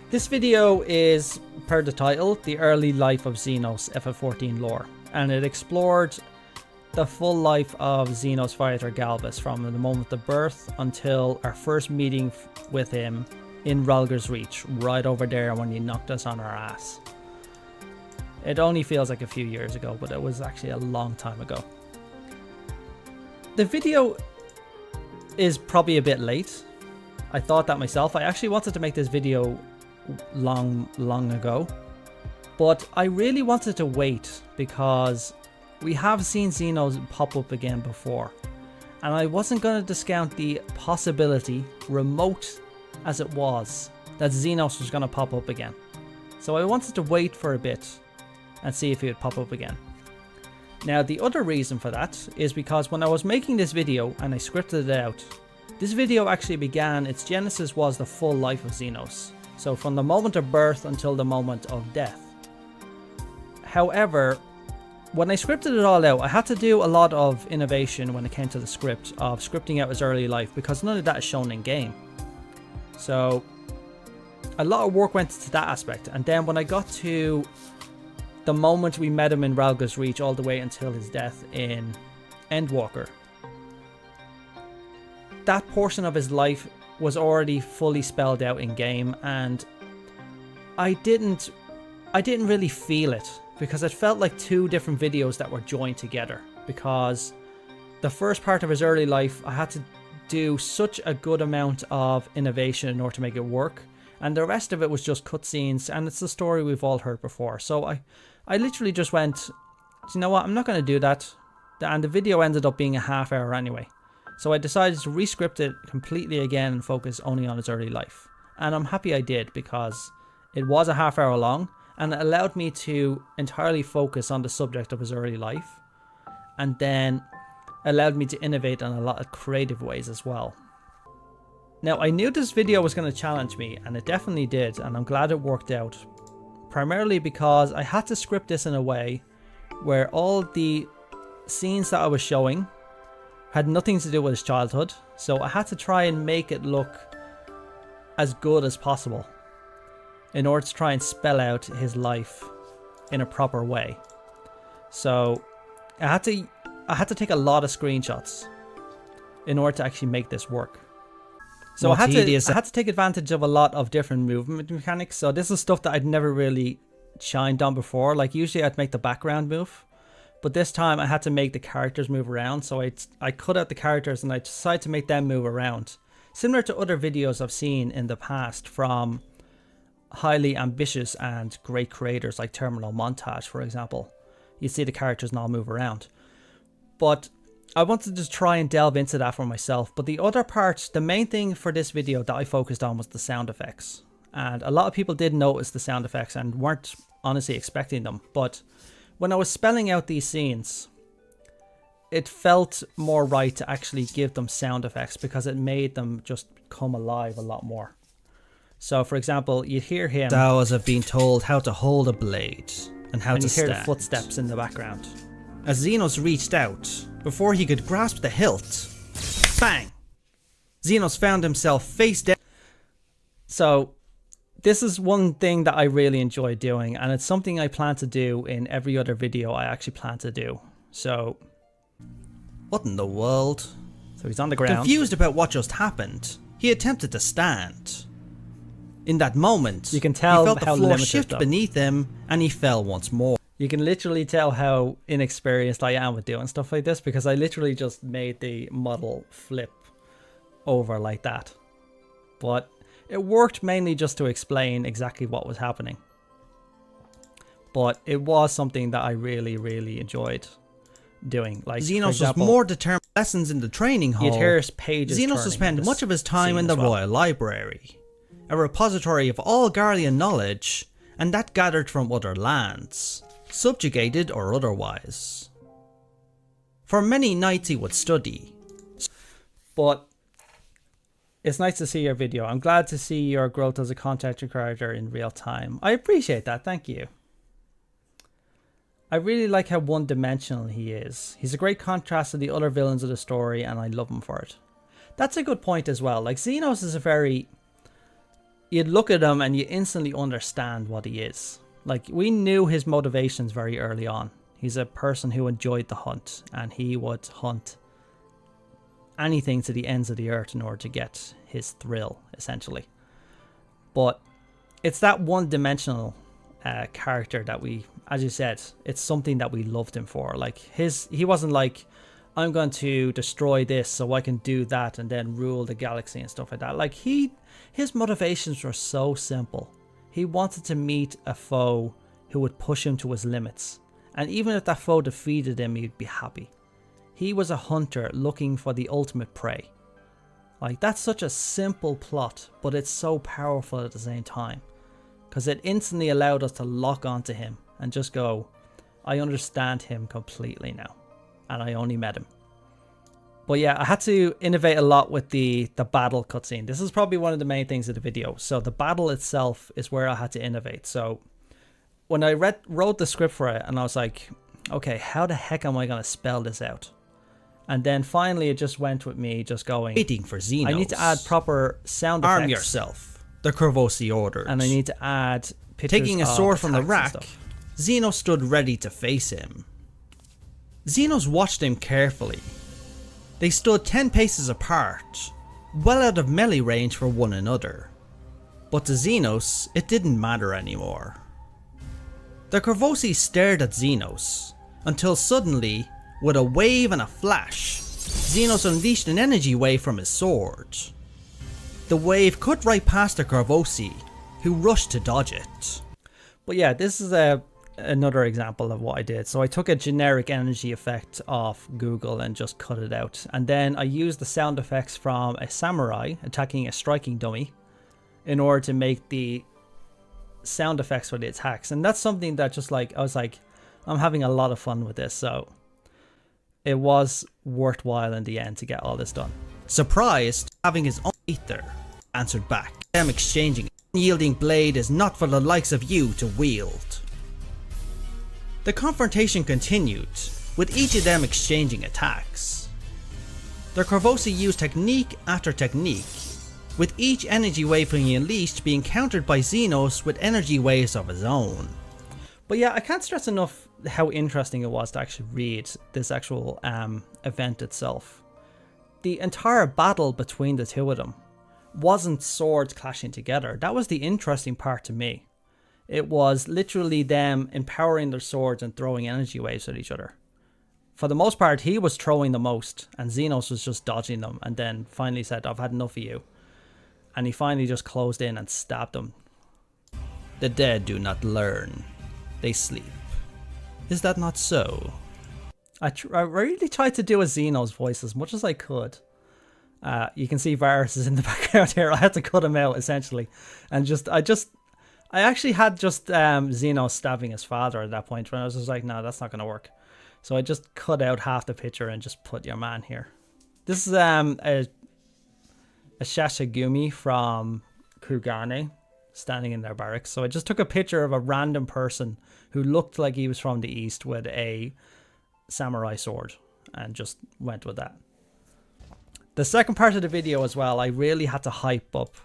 This video is, per the title, the early life of Xenos FF14 lore, and it explored the full life of Xenos fighter Galvus from the moment of birth until our first meeting with him in Rhalgr's Reach, right over there when he knocked us on our ass. It only feels like a few years ago, but it was actually a long time ago. The video is probably a bit late. I thought that myself. I actually wanted to make this video long ago, but I really wanted to wait because we have seen Xenos pop up again before, and I wasn't going to discount the possibility, remote as it was, that Xenos was going to pop up again. So I wanted to wait for a bit and see if he would pop up again. Now, the other reason for that is because when I was making this video and I scripted it out, this video actually began, its genesis was the full life of Xenos. So from the moment of birth until the moment of death. However, when I scripted it all out, I had to do a lot of innovation when it came to the script of scripting out his early life, because none of that is shown in game. So a lot of work went into that aspect. And then when I got to the moment we met him in Rhalgr's Reach all the way until his death in Endwalker, that portion of his life was already fully spelled out in game, and I didn't really feel it because it felt like two different videos that were joined together, because the first part of his early life I had to do such a good amount of innovation in order to make it work, and the rest of it was just cutscenes, and it's the story we've all heard before. So I literally just went, you know what, I'm not going to do that, and the video ended up being a half hour anyway. So I decided to re-script it completely again and focus only on his early life. And I'm happy I did, because it was a half hour long and it allowed me to entirely focus on the subject of his early life, and then allowed me to innovate in a lot of creative ways as well. Now, I knew this video was going to challenge me, and it definitely did, and I'm glad it worked out. Primarily because I had to script this in a way where all the scenes that I was showing had nothing to do with his childhood, so I had to try and make it look as good as possible in order to try and spell out his life in a proper way. So I had to take a lot of screenshots in order to actually make this work. So I had to take advantage of a lot of different movement mechanics. So this is stuff that I'd never really shined on before. Like usually I'd make the background move, but this time I had to make the characters move around. So I cut out the characters and I decided to make them move around. Similar to other videos I've seen in the past from highly ambitious and great creators like Terminal Montage, for example. You see the characters not move around. But I wanted to try and delve into that for myself. But the other part, the main thing for this video that I focused on was the sound effects. And a lot of people did notice the sound effects and weren't honestly expecting them. But when I was spelling out these scenes, it felt more right to actually give them sound effects because it made them just come alive a lot more. So for example, you'd hear him. Thou have been told how to hold a blade and how to stand. And you hear the footsteps in the background. As Xenos reached out, before he could grasp the hilt, bang! Xenos found himself face down. So this is one thing that I really enjoy doing, and it's something I plan to do in every other video I actually plan to do. So what in the world? So he's on the ground. Confused about what just happened, he attempted to stand. In that moment, you can tell he felt how the floor limited shift beneath him, and he fell once more. You can literally tell how inexperienced I am with doing stuff like this, because I literally just made the model flip over like that. But it worked mainly just to explain exactly what was happening. But it was something that I really enjoyed doing. Like Xenos was more determined. Lessons in the training hall. You'd hear pages. Xenos would spend much of his time in the Royal Library, a repository of all Garlean knowledge, and that gathered from other lands, subjugated or otherwise. For many nights he would study. But it's nice to see your video. I'm glad to see your growth as a content creator in real time. I appreciate that, thank you. I really like how one-dimensional he is. He's a great contrast to the other villains of the story, and I love him for it. That's a good point as well. Like, Xenos is a very you'd look at him and you instantly understand what he is. Like, we knew his motivations very early on. He's a person who enjoyed the hunt, and he would hunt anything to the ends of the earth in order to get his thrill, essentially. But it's that one-dimensional character that we, as you said, it's something that we loved him for. Like, he wasn't like, I'm going to destroy this so I can do that and then rule the galaxy and stuff like that. Like, his motivations were so simple. He wanted to meet a foe who would push him to his limits. And even if that foe defeated him, he'd be happy. He was a hunter looking for the ultimate prey. Like, that's such a simple plot, but it's so powerful at the same time. Because it instantly allowed us to lock onto him and just go, I understand him completely now. And I only met him. But yeah, I had to innovate a lot with the battle cutscene. This is probably one of the main things of the video. So the battle itself is where I had to innovate. So when I wrote the script for it, and I was like, okay, how the heck am I going to spell this out? And then finally it just went with me just going, waiting for Xenos. I need to add proper sound effects. Arm yourself, the Corvosi ordered. And I need to add pictures. Taking a sword from the rack, Xenos stood ready to face him. Xenos watched him carefully. They stood 10 paces apart, well out of melee range for one another. But to Xenos, it didn't matter anymore. The Corvosi stared at Xenos, until suddenly, with a wave and a flash, Xenos unleashed an energy wave from his sword. The wave cut right past the Corvosi, who rushed to dodge it. But yeah, this is another example of what I did. So I took a generic energy effect off Google and just cut it out. And then I used the sound effects from a samurai attacking a striking dummy in order to make the sound effects for the attacks. And that's something that just like, I was like, I'm having a lot of fun with this. So it was worthwhile in the end to get all this done. Surprised, having his own ether, answered back. Them exchanging an unyielding blade is not for the likes of you to wield. The confrontation continued, with each of them exchanging attacks. The Corvosi used technique after technique, with each energy wave he unleashed being countered by Xenos with energy waves of his own. But yeah, I can't stress enough how interesting it was to actually read this actual event itself. The entire battle between the two of them wasn't swords clashing together. That was the interesting part to me. It was literally them empowering their swords and throwing energy waves at each other. For the most part, he was throwing the most, and Xenos was just dodging them, and then finally said, I've had enough of you. And he finally just closed in and stabbed him. The dead do not learn. They sleep. Is that not so? I really tried to do a Xenos voice as much as I could. You can see Varus is in the background here. I had to cut him out, essentially. And I actually had just Xenos stabbing his father at that point when I was just like, no, that's not going to work. So I just cut out half the picture and just put your man here. This is a Shashigumi from Kugane standing in their barracks. So I just took a picture of a random person who looked like he was from the east with a samurai sword and just went with that. The second part of the video as well, I really had to hype up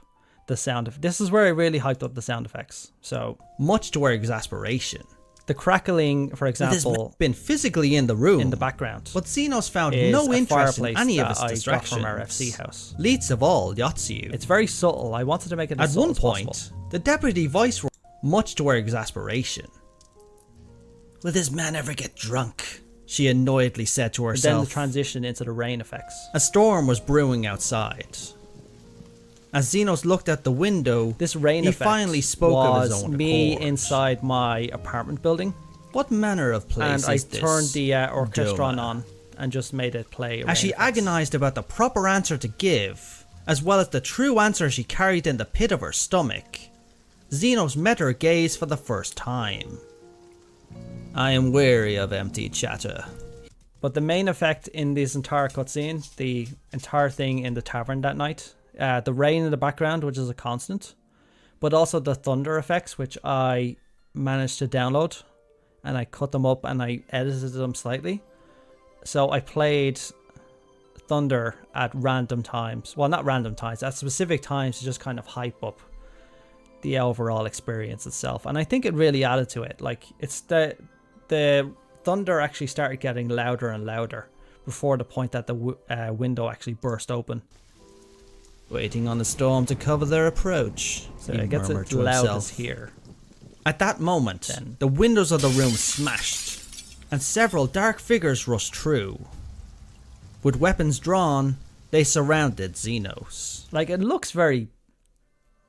the sound of this is where I really hyped up the sound effects. So much to our exasperation, the crackling, for example, been physically in the room in the background, but Xenos found no interest in any of his distractions from our FC house. Least of all, Yatsu. It's very subtle. I wanted to make it as at subtle one as point possible. The deputy viceroy, much to our exasperation. Will this man ever get drunk? She annoyedly said to herself. And then the transition into the rain effects. A storm was brewing outside. As Xenos looked at the window, this rain he effect finally spoke of his own me accord. Inside my apartment building. What manner of place and is this? And I turned the orchestra Doma on and just made it play. As she agonized about the proper answer to give, as well as the true answer she carried in the pit of her stomach, Xenos met her gaze for the first time. I am weary of empty chatter. But the main effect in this entire cutscene, the entire thing in the tavern that night, the rain in the background, which is a constant, but also the thunder effects, which I managed to download, and I cut them up and I edited them slightly. So I played thunder at random times. Well, not random times, at specific times to just kind of hype up the overall experience itself. And I think it really added to it. Like, it's the thunder actually started getting louder and louder before the point that the window actually burst open. Waiting on the storm to cover their approach, so it gets its loudest here. At that moment, the windows of the room smashed, and several dark figures rushed through. With weapons drawn, they surrounded Xenos. Like, it looks very,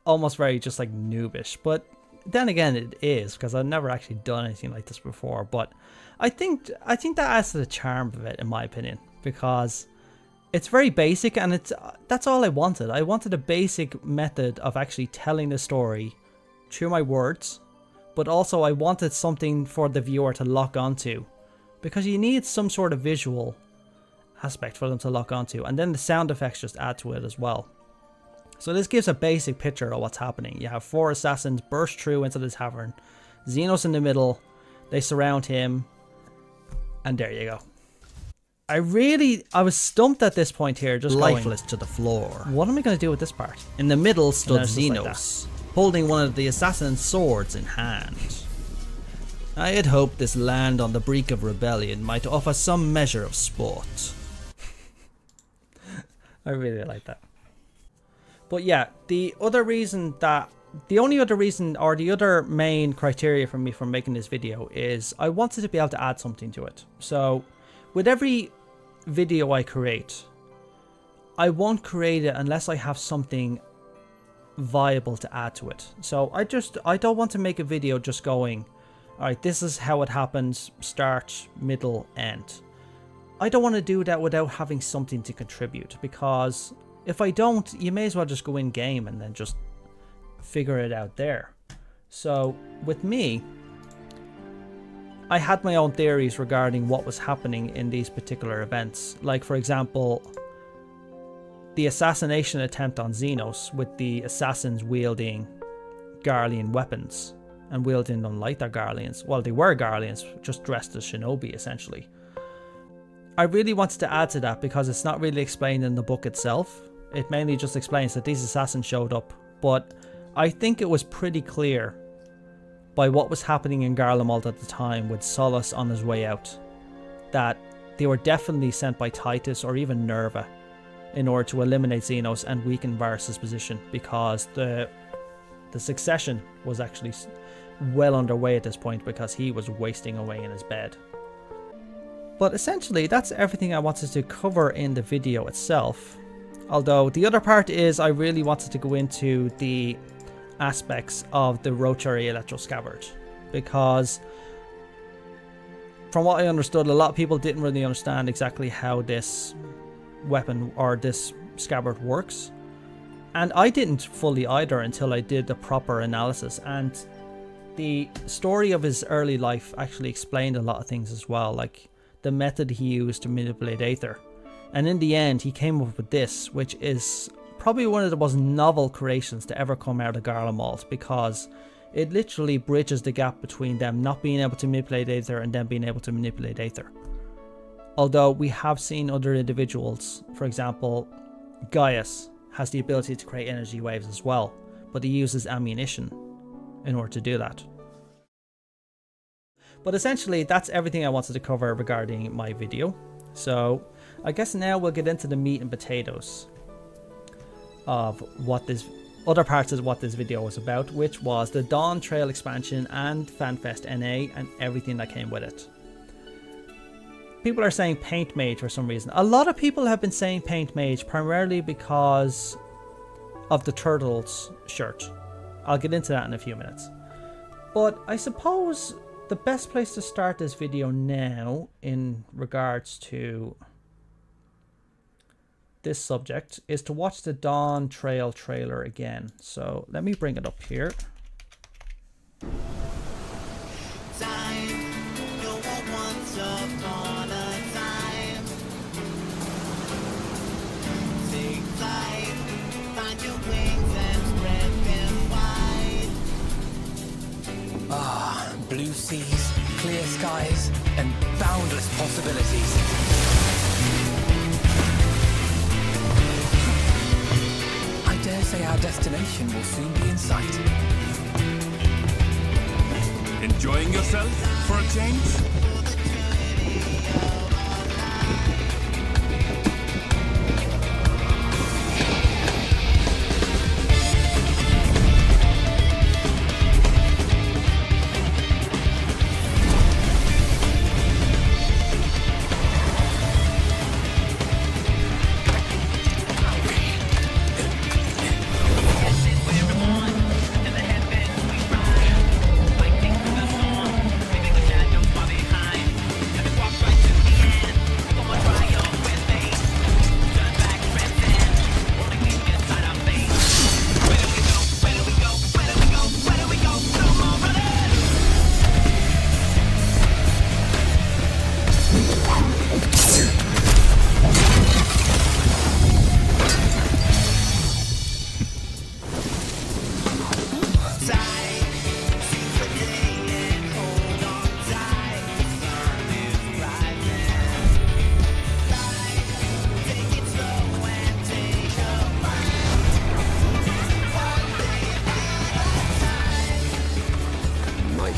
almost very just like noobish, but then again it is, because I've never actually done anything like this before. But I think that adds to the charm of it, in my opinion, because it's very basic, and that's all I wanted. I wanted a basic method of actually telling the story through my words, but also I wanted something for the viewer to lock onto, because you need some sort of visual aspect for them to lock onto, and then the sound effects just add to it as well. So this gives a basic picture of what's happening. You have 4 assassins burst through into the tavern, Xenos in the middle, they surround him, and there you go. I was stumped at this point here, just lifeless to the floor. What am I going to do with this part? In the middle stood Xenos, holding one of the assassin's swords in hand. I had hoped this land on the brink of rebellion might offer some measure of sport. I really like that. But yeah, the other main criteria for me for making this video is I wanted to be able to add something to it. So with every video I create, I won't create it unless I have something viable to add to it. So I don't want to make a video just going, alright, this is how it happens, start, middle, end. I don't want to do that without having something to contribute, because if I don't, you may as well just go in game and then just figure it out there. So with me, I had my own theories regarding what was happening in these particular events. Like, for example, the assassination attempt on Xenos, with the assassins wielding Garlean weapons and wielding them like their Garleans. Well, they were Garleans, just dressed as shinobi, essentially. I really wanted to add to that because it's not really explained in the book itself. It mainly just explains that these assassins showed up, but I think it was pretty clear by what was happening in Garlemald at the time with Solus on his way out, that they were definitely sent by Titus or even Nerva in order to eliminate Xenos and weaken Varus's position, because the succession was actually well underway at this point because he was wasting away in his bed. But essentially that's everything I wanted to cover in the video itself. Although the other part is I really wanted to go into the aspects of the Rotary Electro Scabbard, because from what I understood, a lot of people didn't really understand exactly how this weapon or this scabbard works, and I didn't fully either until I did the proper analysis, and the story of his early life actually explained a lot of things as well, like the method he used to manipulate Aether. And in the end, he came up with this, which is probably one of the most novel creations to ever come out of Garlemald, because it literally bridges the gap between them not being able to manipulate Aether and them being able to manipulate Aether. Although we have seen other individuals, for example, Gaius has the ability to create energy waves as well, but he uses ammunition in order to do that. But essentially, that's everything I wanted to cover regarding my video. So I guess now we'll get into the meat and potatoes of what this other parts of what this video was about, which was the Dawntrail expansion and Fanfest NA and everything that came with it. People are saying Paint Mage for some reason. A lot of people have been saying Paint Mage primarily because of the Turtles shirt. I'll get into that in a few minutes. But I suppose the best place to start this video now in regards to this subject is to watch the Dawntrail trailer again. So let me bring it up here. Blue seas, clear skies, and boundless possibilities. I dare say our destination will soon be in sight. Enjoying yourself for a change?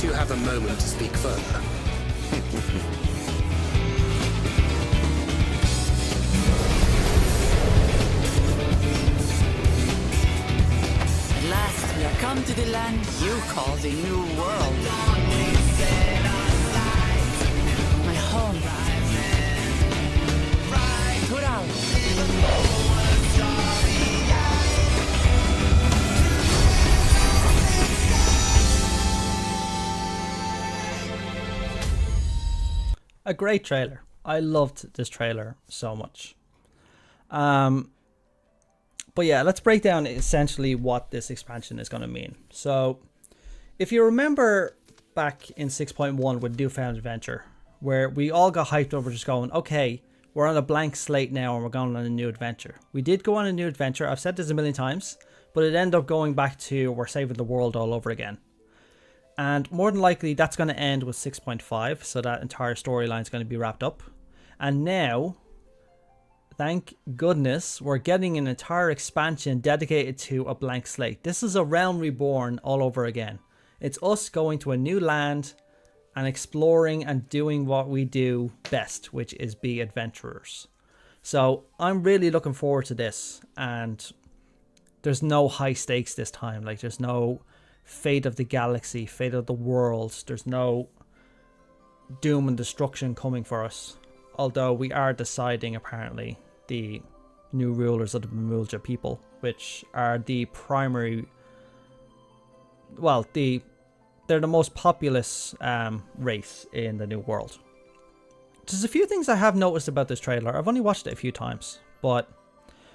You have a moment to speak further. At last, we have come to the land you call the New World. My home. Tural. A great trailer. I loved this trailer so much. But yeah, let's break down essentially what this expansion is going to mean. So, if you remember back in 6.1 with Newfound Adventure, where we all got hyped over just going, okay, we're on a blank slate now and we're going on a new adventure. We did go on a new adventure. I've said this a million times, but it ended up going back to we're saving the world all over again. And more than likely, that's going to end with 6.5, so that entire storyline is going to be wrapped up. And now, thank goodness, we're getting an entire expansion dedicated to a blank slate. This is a realm reborn all over again. It's us going to a new land and exploring and doing what we do best, which is be adventurers. So I'm really looking forward to this. And there's no high stakes this time. Like, there's no fate of the galaxy, fate of the world. There's no doom and destruction coming for us. Although we are deciding, apparently, the new rulers of the Bemulja people, which are the primary, well, they're the most populous race in the new world. There's a few things I have noticed about this trailer. I've only watched it a few times, but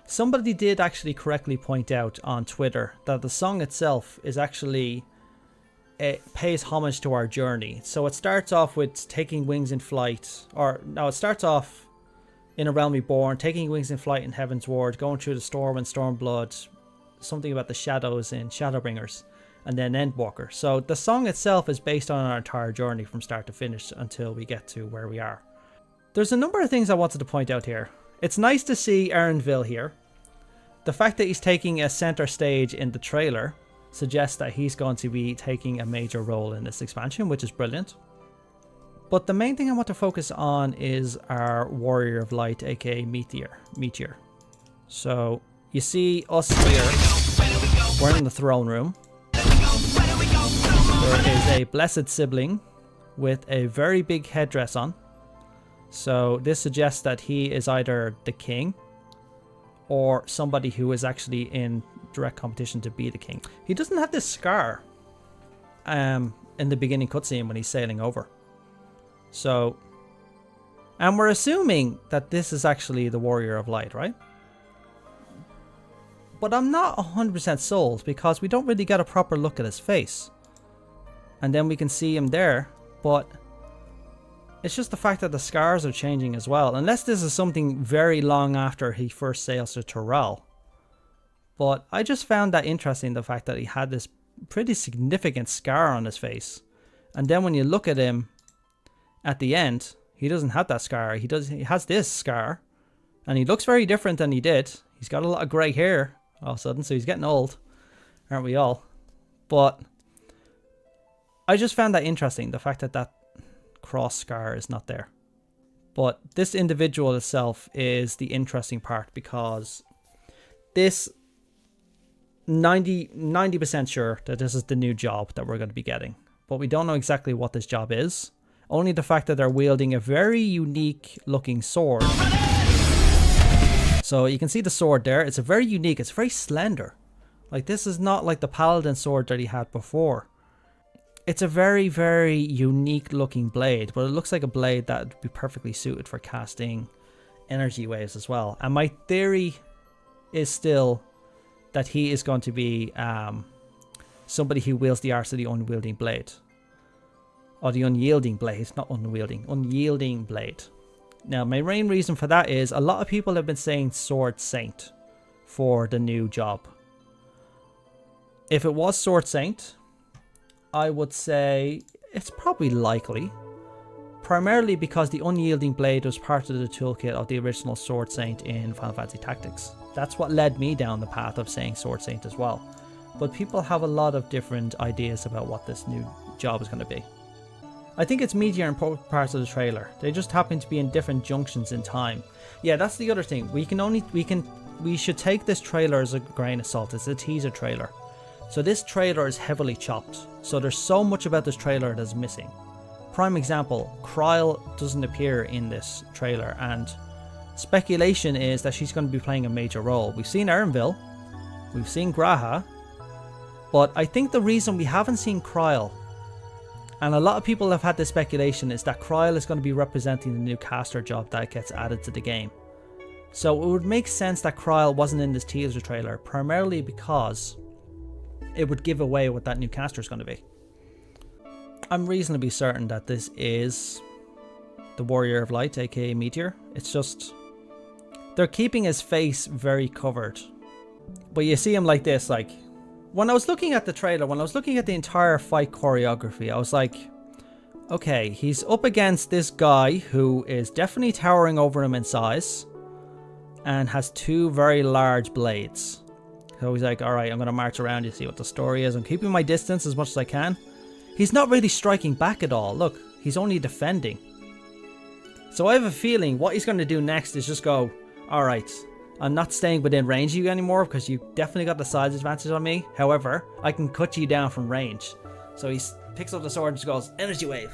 somebody did actually correctly point out on Twitter that the song itself is actually, it pays homage to our journey. So it starts off with taking wings in flight, or no, it starts off in A Realm Reborn, taking wings in flight in Heaven's Ward, going through the storm and Stormblood, something about the shadows in Shadowbringers, and then Endwalker. So the song itself is based on our entire journey from start to finish until we get to where we are. There's a number of things I wanted to point out here. It's nice to see Erenville here. The fact that he's taking a center stage in the trailer suggests that he's going to be taking a major role in this expansion, which is brilliant. But the main thing I want to focus on is our Warrior of Light, aka Meteor. So you see us here. We're in the throne room. There is a blessed sibling with a very big headdress on. So this suggests that he is either the king or somebody who is actually in direct competition to be the king. He doesn't have this scar in the beginning cutscene when he's sailing over. So, and we're assuming that this is actually the Warrior of Light, right? But I'm not 100% sold because we don't really get a proper look at his face. And then we can see him there, but it's just the fact that the scars are changing as well. Unless this is something very long after he first sails to Tural. But I just found that interesting, the fact that he had this pretty significant scar on his face. And then when you look at him at the end, he doesn't have that scar. He has this scar. And he looks very different than he did. He's got a lot of grey hair all of a sudden. So he's getting old, aren't we all? But I just found that interesting, the fact that that cross scar is not there. But this individual itself is the interesting part, because this 90% sure that this is the new job that we're going to be getting. But we don't know exactly what this job is. Only the fact that they're wielding a very unique looking sword. So you can see the sword there. It's a very unique, it's very slender. Like, this is not like the paladin sword that he had before. It's a very, very unique looking blade, but it looks like a blade that would be perfectly suited for casting energy waves as well. And my theory is still that he is going to be somebody who wields the arts of the unwielding blade. Or the unyielding blade, not unwielding, unyielding blade. Now, my main reason for that is a lot of people have been saying Sword Saint for the new job. If it was Sword Saint, I would say it's probably likely. Primarily because the unyielding blade was part of the toolkit of the original Sword Saint in Final Fantasy Tactics. That's what led me down the path of saying Sword Saint as well. But people have a lot of different ideas about what this new job is going to be. I think it's meatier in parts of the trailer. They just happen to be in different junctions in time. Yeah, that's the other thing. We should take this trailer as a grain of salt. It's a teaser trailer. So this trailer is heavily chopped. So there's so much about this trailer that's missing. Prime example, Kryl doesn't appear in this trailer, and speculation is that she's going to be playing a major role. We've seen Erenville, we've seen Graha, but I think the reason we haven't seen Kryl, and a lot of people have had this speculation, is that Kryl is going to be representing the new caster job that gets added to the game. So it would make sense that Kryl wasn't in this teaser trailer, primarily because it would give away what that new caster is going to be. I'm reasonably certain that this is the Warrior of Light, aka Meteor. It's just, they're keeping his face very covered. But you see him like this, like, when I was looking at the trailer, when I was looking at the entire fight choreography, I was like, okay, he's up against this guy who is definitely towering over him in size and has two very large blades. So he's like, alright, I'm going to march around you, see what the story is. I'm keeping my distance as much as I can. He's not really striking back at all. Look, he's only defending. So I have a feeling what he's going to do next is just go, alright, I'm not staying within range of you anymore because you definitely got the size advantage on me. However, I can cut you down from range. So he picks up the sword and just goes, energy wave.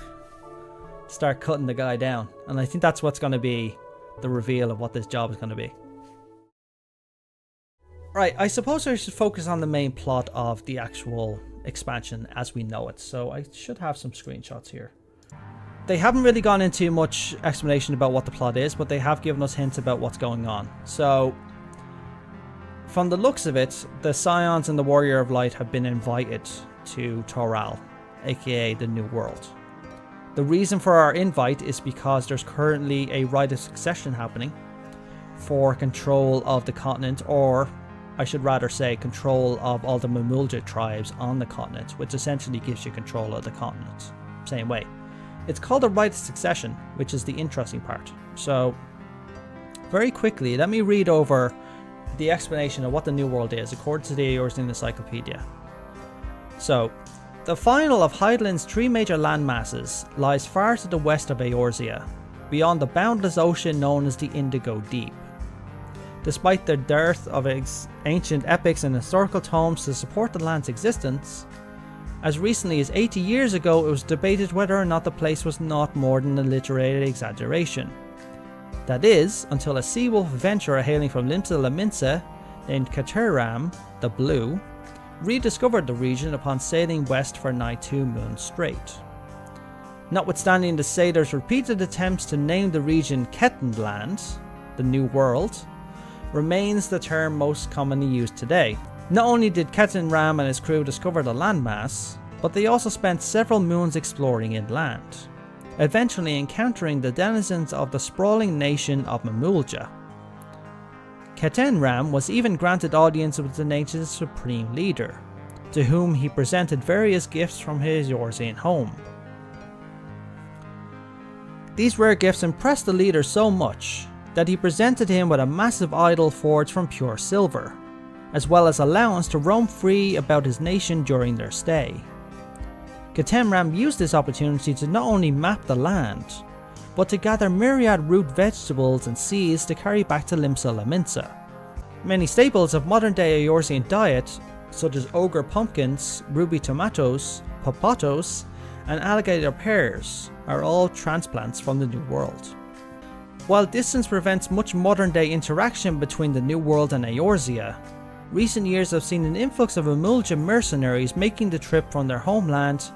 Start cutting the guy down. And I think that's what's going to be the reveal of what this job is going to be. Right, I suppose I should focus on the main plot of the actual expansion as we know it. So I should have some screenshots here. They haven't really gone into much explanation about what the plot is, but they have given us hints about what's going on. So, from the looks of it, the Scions and the Warrior of Light have been invited to Toral, aka the New World. The reason for our invite is because there's currently a rite of succession happening for control of the continent, or I should rather say control of all the Mamulja tribes on the continent, which essentially gives you control of the continent. Same way. It's called a rite of succession, which is the interesting part. So, very quickly, let me read over the explanation of what the New World is, according to the Eorzean Encyclopedia. So, the final of Hydaelyn's three major landmasses lies far to the west of Eorzea, beyond the boundless ocean known as the Indigo Deep. Despite the dearth of ancient epics and historical tomes to support the land's existence, as recently as 80 years ago, it was debated whether or not the place was not more than a literary exaggeration. That is, until a sea-wolf adventurer hailing from Limsa La Minsa, named Kateram, the Blue, rediscovered the region upon sailing west for nigh 2 Moon Strait. Notwithstanding the sailors' repeated attempts to name the region Kettenland, the New World, remains the term most commonly used today. Not only did Ketan Ram and his crew discover the landmass, but they also spent several moons exploring inland, eventually encountering the denizens of the sprawling nation of Mamulja. Ketan Ram was even granted audience with the nation's supreme leader, to whom he presented various gifts from his Eorzean home. These rare gifts impressed the leader so much that he presented him with a massive idol forged from pure silver, as well as allowance to roam free about his nation during their stay. Katemram used this opportunity to not only map the land, but to gather myriad root vegetables and seeds to carry back to Limsa Laminsa. Many staples of modern-day Eorzean diet, such as ogre pumpkins, ruby tomatoes, popotos, and alligator pears, are all transplants from the New World. While distance prevents much modern-day interaction between the New World and Eorzea, recent years have seen an influx of Emulja mercenaries making the trip from their homeland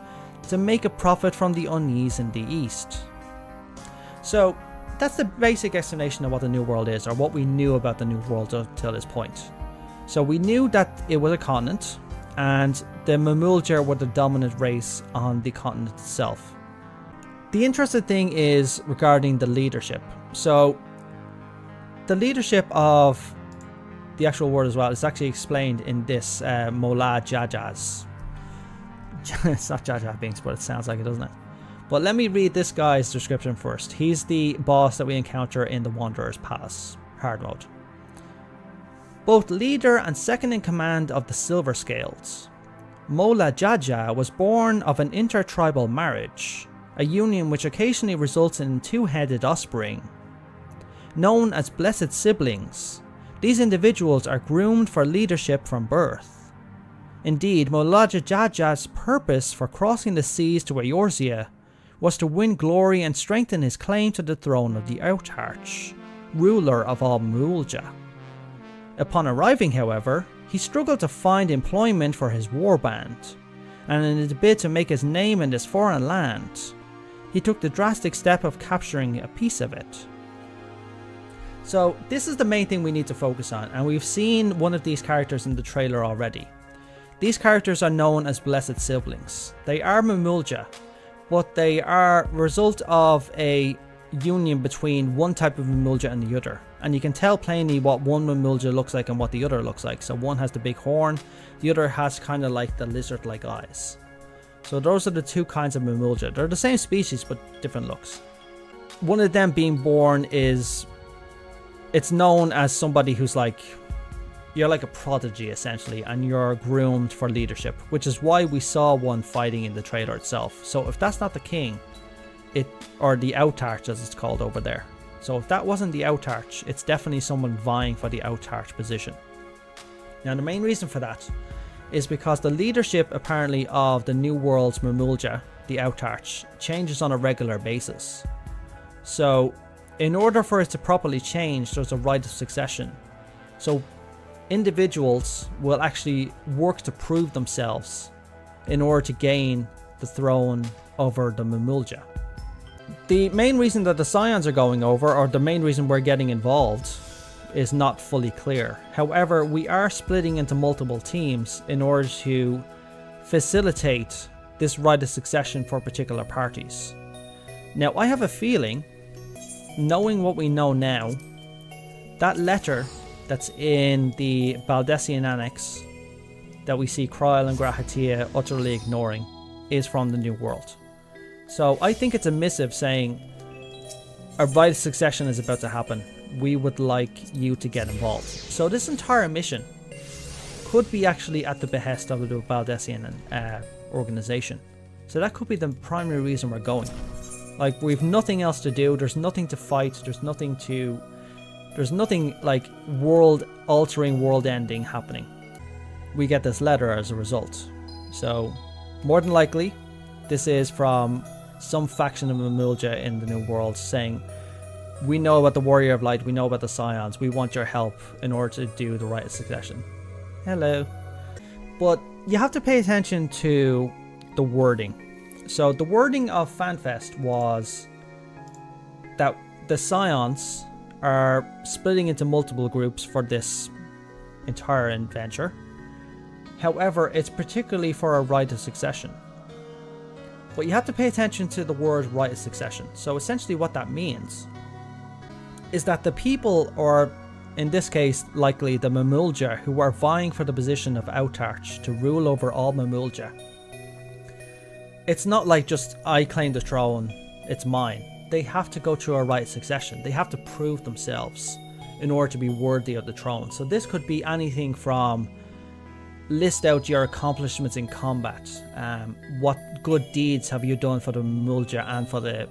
to make a profit from the unease in the east. So that's the basic explanation of what the New World is, or what we knew about the New World up till this point. So we knew that it was a continent, and the Memulja were the dominant race on the continent itself. The interesting thing is regarding the leadership. So the leadership of the actual word as well is actually explained in this Mola Jajaz. It's not Jaja Binks, but it sounds like it, doesn't it? But let me read this guy's description first. He's the boss that we encounter in the Wanderer's Palace, hard mode. Both leader and second in command of the Silver Scales, Mola Jaja was born of an intertribal marriage, a union which occasionally results in two-headed offspring. Known as blessed siblings, these individuals are groomed for leadership from birth. Indeed, Mola Jaja's purpose for crossing the seas to Eorzea was to win glory and strengthen his claim to the throne of the Outarch, ruler of all Memulja. Upon arriving, however, he struggled to find employment for his warband, and in a bid to make his name in this foreign land, he took the drastic step of capturing a piece of it. So this is the main thing we need to focus on, and we've seen one of these characters in the trailer already. These characters are known as Blessed Siblings. They are Memulja, but they are a result of a union between one type of Memulja and the other. And you can tell plainly what one Memulja looks like and what the other looks like. So one has the big horn, the other has kind of like the lizard-like eyes. So those are the two kinds of Memulja. They're the same species, but different looks. One of them being born is... it's known as somebody who's like... you're like a prodigy, essentially, and you're groomed for leadership, which is why we saw one fighting in the trailer itself. So if that's not the king, or the Outarch as it's called over there. So if that wasn't the Outarch, it's definitely someone vying for the Outarch position. Now the main reason for that is because the leadership apparently of the New World's Memulja, the Outarch, changes on a regular basis. So in order for it to properly change, there's a right of succession. So individuals will actually work to prove themselves in order to gain the throne over the Memulja. The main reason that the Scions are going over, or the main reason we're getting involved, is not fully clear. However, we are splitting into multiple teams in order to facilitate this right of succession for particular parties. Now, I have a feeling, knowing what we know now, that letter that's in the Baldessian Annex that we see Kryl and Grahatia utterly ignoring is from the New World. So I think it's a missive saying, a right of succession is about to happen. We would like you to get involved. So this entire mission could be actually at the behest of the Baldessian organization. So that could be the primary reason we're going. Like, we've nothing else to do. There's nothing to fight. There's nothing like world-altering, world-ending happening. We get this letter as a result. So, more than likely, this is from some faction of Memulja in the New World saying, we know about the Warrior of Light, we know about the Scions, we want your help in order to do the right of succession. Hello. But you have to pay attention to the wording. So the wording of Fanfest was that the Scions are splitting into multiple groups for this entire adventure. However, it's particularly for a right of succession. But you have to pay attention to the word right of succession. So essentially what that means is that the people, or in this case likely the Memulja, who are vying for the position of Outarch to rule over all Memulja, it's not like just I claim the throne, it's mine. They have to go through a right of succession. They have to prove themselves in order to be worthy of the throne. So this could be anything from list out your accomplishments in combat. What good deeds have you done for the Mulja and for the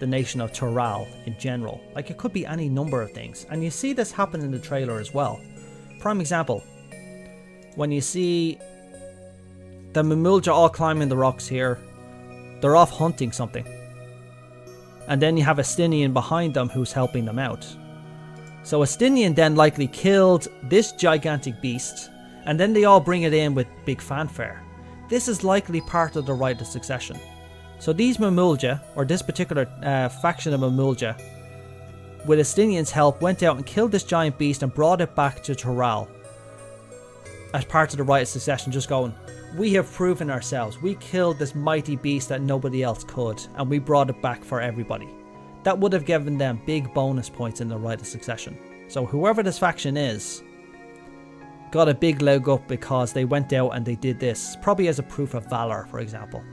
nation of Toral in general? Like, it could be any number of things. And you see this happen in the trailer as well. Prime example, when you see the Mulja all climbing the rocks here, they're off hunting something. And then you have Estinian behind them who's helping them out. So Estinian then likely killed this gigantic beast, and then they all bring it in with big fanfare. This is likely part of the right of succession. So these Mamulja, or this particular faction of Mamulja, with Estinian's help, went out and killed this giant beast and brought it back to Toral as part of the right of succession, just going, we have proven ourselves. We killed this mighty beast that nobody else could, and we brought it back for everybody. That would have given them big bonus points in the right of succession. So whoever this faction is got a big leg up because they went out and they did this, probably as a proof of valor, for example.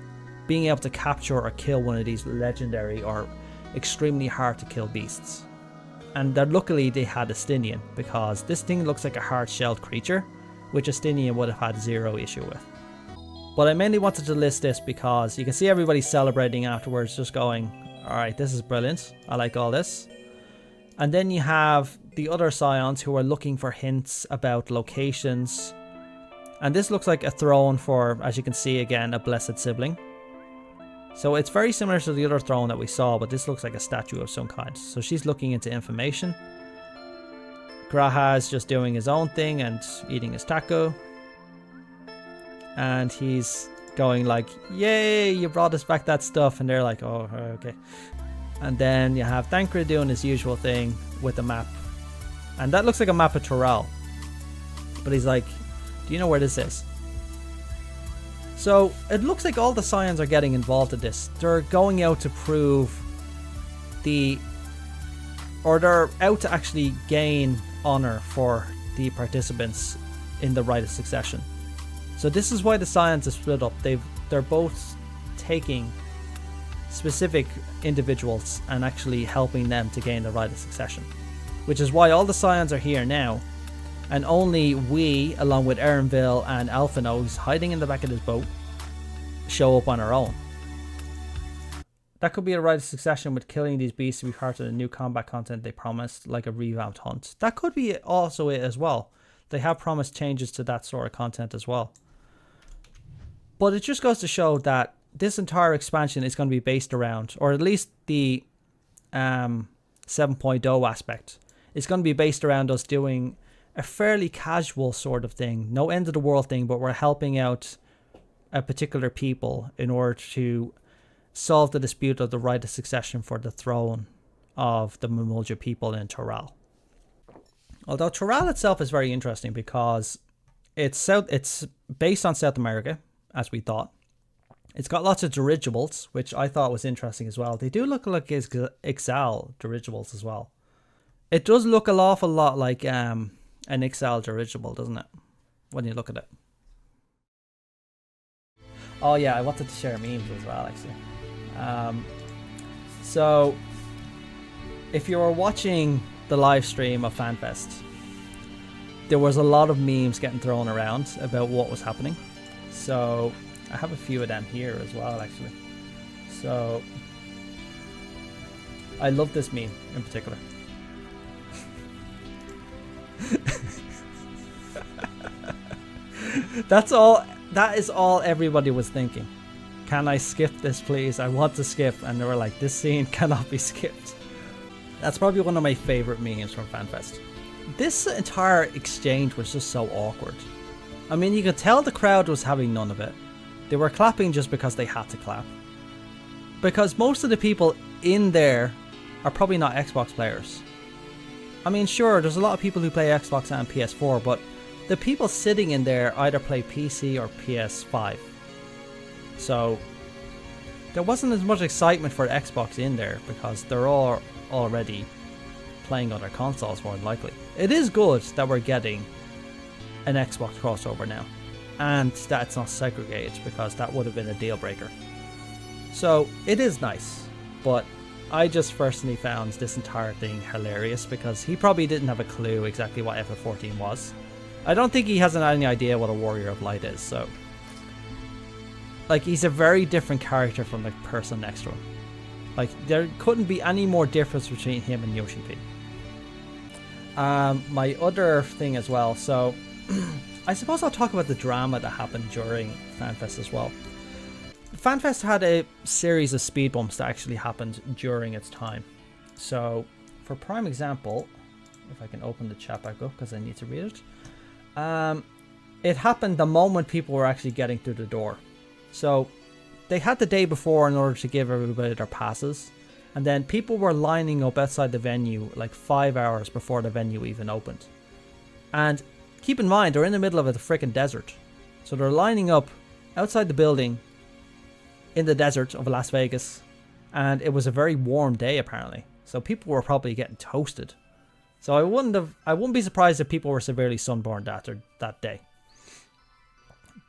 Being able to capture or kill one of these legendary or extremely hard to kill beasts. And that luckily they had Estinian, because this thing looks like a hard-shelled creature, which Estinian would have had zero issue with. But I mainly wanted to list this because you can see everybody celebrating afterwards, just going, alright, this is brilliant, I like all this. And then you have the other scions who are looking for hints about locations. And this looks like a throne for, as you can see again, a blessed sibling. So it's very similar to the other throne that we saw, but this looks like a statue of some kind. So she's looking into information. Graha's just doing his own thing and eating his taco. And he's going like, yay, you brought us back that stuff. And they're like, oh, okay. And then you have Thancred doing his usual thing with the map. And that looks like a map of Toral. But he's like, do you know where this is? So it looks like all the scions are getting involved in this. They're going out to prove or they're out to actually gain honor for the participants in the right of succession. So this is why the scions are split up. They're both taking specific individuals and actually helping them to gain the right of succession. Which is why all the scions are here now. And only we, along with Erinville and Alphino, who's hiding in the back of his boat, show up on our own. That could be a right of succession with killing these beasts to be part of the new combat content they promised, like a revamped hunt. That could be also it as well. They have promised changes to that sort of content as well. But it just goes to show that this entire expansion is going to be based around, or at least the 7.0 aspect, is going to be based around us doing a fairly casual sort of thing. No end of the world thing, but we're helping out a particular people in order to solve the dispute of the right of succession for the throne of the Mamulja people in Toral. Although Toral itself is very interesting because it's based on South America, as we thought. It's got lots of dirigibles, which I thought was interesting as well. They do look like Ixal dirigibles as well. It does look an awful lot like an Ixal dirigible, doesn't it? When you look at it. Oh yeah, I wanted to share memes as well, actually. So, if you were watching the live stream of Fanfest, there was a lot of memes getting thrown around about what was happening. So, I have a few of them here as well, actually. So, I love this meme in particular. That is all everybody was thinking. Can I skip this, please? I want to skip. And they were like, this scene cannot be skipped. That's probably one of my favorite memes from Fanfest. This entire exchange was just so awkward. I mean, you could tell the crowd was having none of it. They were clapping just because they had to clap. Because most of the people in there are probably not Xbox players. I mean, sure, there's a lot of people who play Xbox and PS4, but the people sitting in there either play PC or PS5. So there wasn't as much excitement for Xbox in there because they're all already playing on their consoles more than likely. It is good that we're getting an Xbox crossover now, and that it's not segregated because that would have been a deal breaker. So it is nice, but I just personally found this entire thing hilarious because he probably didn't have a clue exactly what FF14 was. I don't think he has any idea what a Warrior of Light is, so... Like, he's a very different character from the person next to him. Like, there couldn't be any more difference between him and Yoshi P. My other thing as well, so... I suppose I'll talk about the drama that happened during Fanfest as well. Fanfest had a series of speed bumps that actually happened during its time. So, for prime example, if I can open the chat back up because I need to read it. It happened the moment people were actually getting through the door. So they had the day before in order to give everybody their passes, and then people were lining up outside the venue like 5 hours before the venue even opened. And keep in mind, they're in the middle of a freaking desert, so they're lining up outside the building in the desert of Las Vegas, and it was a very warm day apparently, so people were probably getting toasted. So I wouldn't be surprised if people were severely sunburned that day.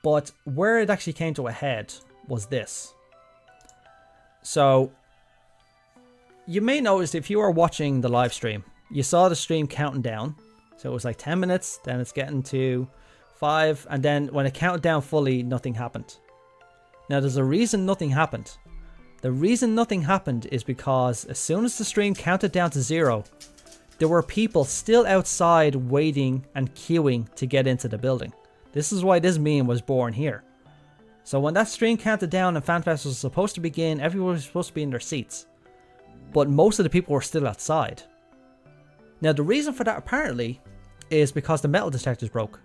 But where it actually came to a head was this. So you may notice if you were watching the live stream, you saw the stream counting down. So it was like 10 minutes, then it's getting to 5, and then when it counted down fully, nothing happened. Now there's a reason nothing happened. The reason nothing happened is because as soon as the stream counted down to 0, there were people still outside waiting and queuing to get into the building. This is why this meme was born here. So when that stream counted down and Fanfest was supposed to begin, everyone was supposed to be in their seats. But most of the people were still outside. Now the reason for that apparently is because the metal detectors broke.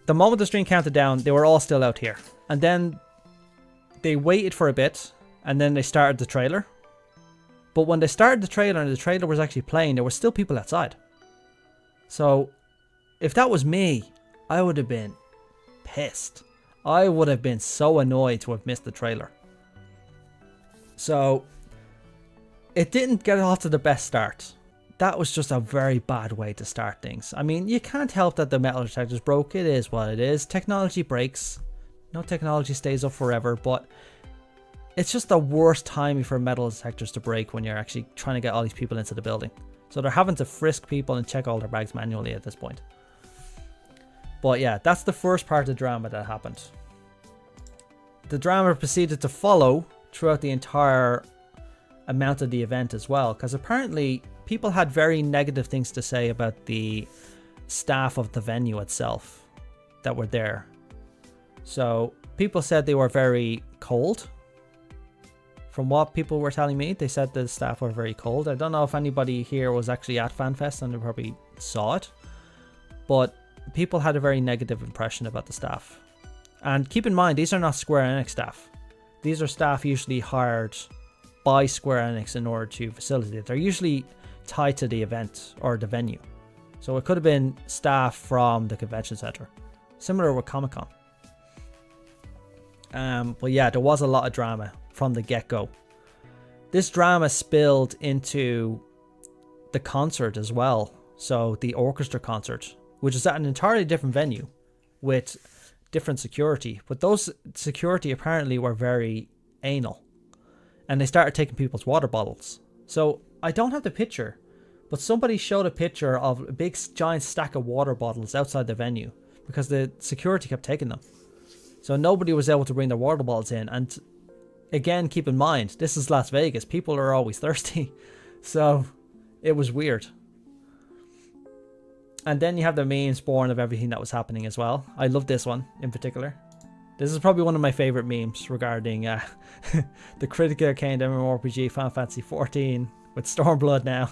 The moment the stream counted down, they were all still out here. And then they waited for a bit, and then they started the trailer. But when they started the trailer and the trailer was actually playing, there were still people outside. So if that was me, I would have been pissed. I would have been so annoyed to have missed the trailer. So it didn't get off to the best start. That was just a very bad way to start things. I mean, you can't help that the metal detectors broke. It is what it is. Technology breaks. No technology stays up forever, but it's just the worst timing for metal detectors to break when you're actually trying to get all these people into the building. So they're having to frisk people and check all their bags manually at this point. But yeah, that's the first part of the drama that happened. The drama proceeded to follow throughout the entire amount of the event as well, because apparently people had very negative things to say about the staff of the venue itself that were there. So people said they were very cold. From what people were telling me, they said the staff were very cold. I don't know if anybody here was actually at Fanfest and they probably saw it, but people had a very negative impression about the staff. And keep in mind, these are not Square Enix staff. These are staff usually hired by Square Enix in order to facilitate. They're usually tied to the event or the venue. So it could have been staff from the convention center. Similar with Comic-Con. But yeah, there was a lot of drama from the get-go. This drama spilled into the concert as well. So the orchestra concert, which is at an entirely different venue with different security. But those security apparently were very anal. And they started taking people's water bottles. So I don't have the picture, but somebody showed a picture of a big giant stack of water bottles outside the venue because the security kept taking them. So nobody was able to bring their water bottles in. And again, keep in mind, this is Las Vegas. People are always thirsty. So it was weird. And then you have the memes born of everything that was happening as well. I love this one in particular. This is probably one of my favorite memes regarding the critically acclaimed MMORPG Final Fantasy XIV with Stormblood now.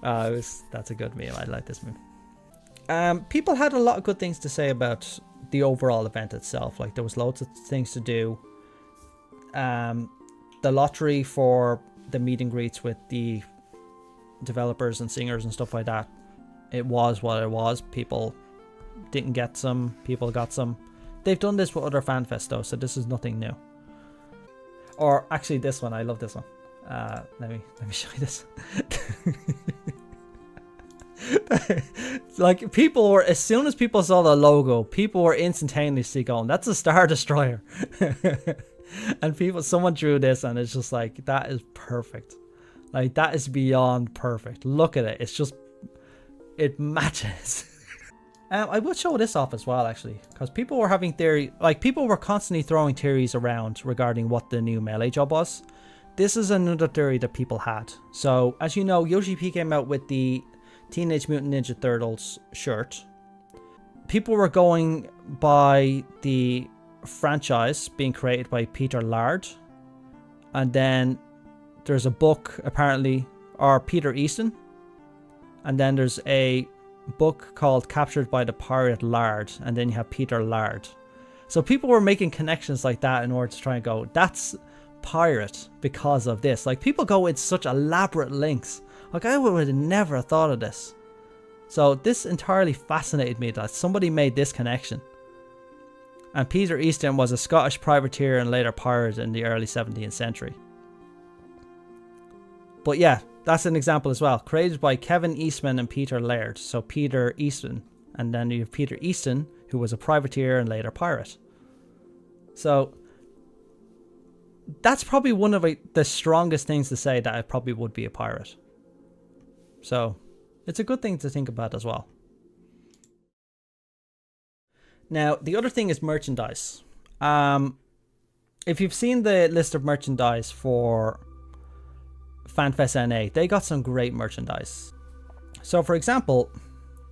That's a good meme. I like this meme. People had a lot of good things to say about the overall event itself. Like, there was loads of things to do. The lottery for the meet and greets with the developers and singers and stuff like that, it was what it was. People didn't get some, people got some. They've done this with other FanFests though, so this is nothing new. Or actually this one, I love this one. Let me show you this. Like, people were, as soon as people saw the logo, people were instantaneously going, that's a Star Destroyer. And someone drew this and it's just like, that is perfect. Like, that is beyond perfect. Look at it. It's just, it matches. I will show this off as well, actually, because people were having people were constantly throwing theories around regarding what the new melee job was. This is another theory that people had. So, as you know, Yoshi P came out with the Teenage Mutant Ninja Turtles shirt. People were going by the franchise being created by Peter Laird. And then there's a book, apparently, or Peter Easton. And then there's a book called Captured by the Pirate Laird. And then you have Peter Laird. So people were making connections like that in order to try and go, that's pirate because of this. Like, people go with such elaborate links. Like, I would have never thought of this. So this entirely fascinated me that somebody made this connection. And Peter Easton was a Scottish privateer and later pirate in the early 17th century. But yeah, that's an example as well. Created by Kevin Eastman and Peter Laird. So Peter Easton. And then you have Peter Easton, who was a privateer and later pirate. So that's probably one of the strongest things to say, that I probably would be a pirate. So it's a good thing to think about as well. Now, the other thing is merchandise. If you've seen the list of merchandise for Fanfest NA, they got some great merchandise. So, for example,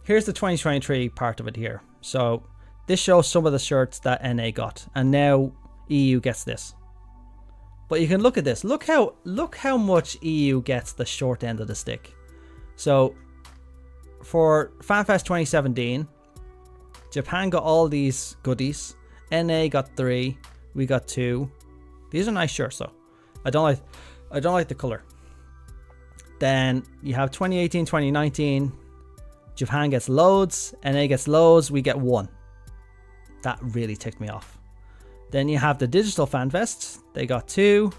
here's the 2023 part of it here. So, this shows some of the shirts that NA got, and now EU gets this. But you can look at this. Look how much EU gets the short end of the stick. So, for FanFest 2017, Japan got all these goodies. NA got 3. We got 2. These are nice shirts though. I don't like the color. Then you have 2018, 2019. Japan gets loads. NA gets loads. We get 1. That really ticked me off. Then you have the Digital FanFest. They got 2.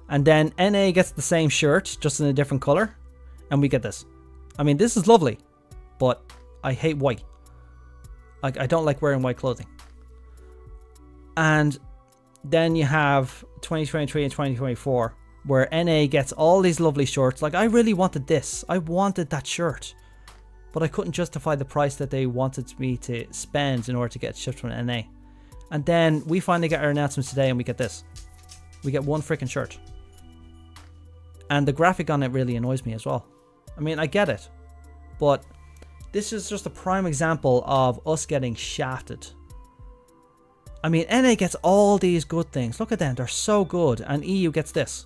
And then NA gets the same shirt, just in a different color. And we get this. I mean, this is lovely. But I hate white. Like, I don't like wearing white clothing. And then you have 2023 and 2024, where NA gets all these lovely shirts. Like, I really wanted this. I wanted that shirt. But I couldn't justify the price that they wanted me to spend in order to get shipped from NA. And then we finally get our announcements today and we get this. We get 1 freaking shirt. And the graphic on it really annoys me as well. I mean, I get it. But this is just a prime example of us getting shafted. I mean, NA gets all these good things. Look at them. They're so good. And EU gets this.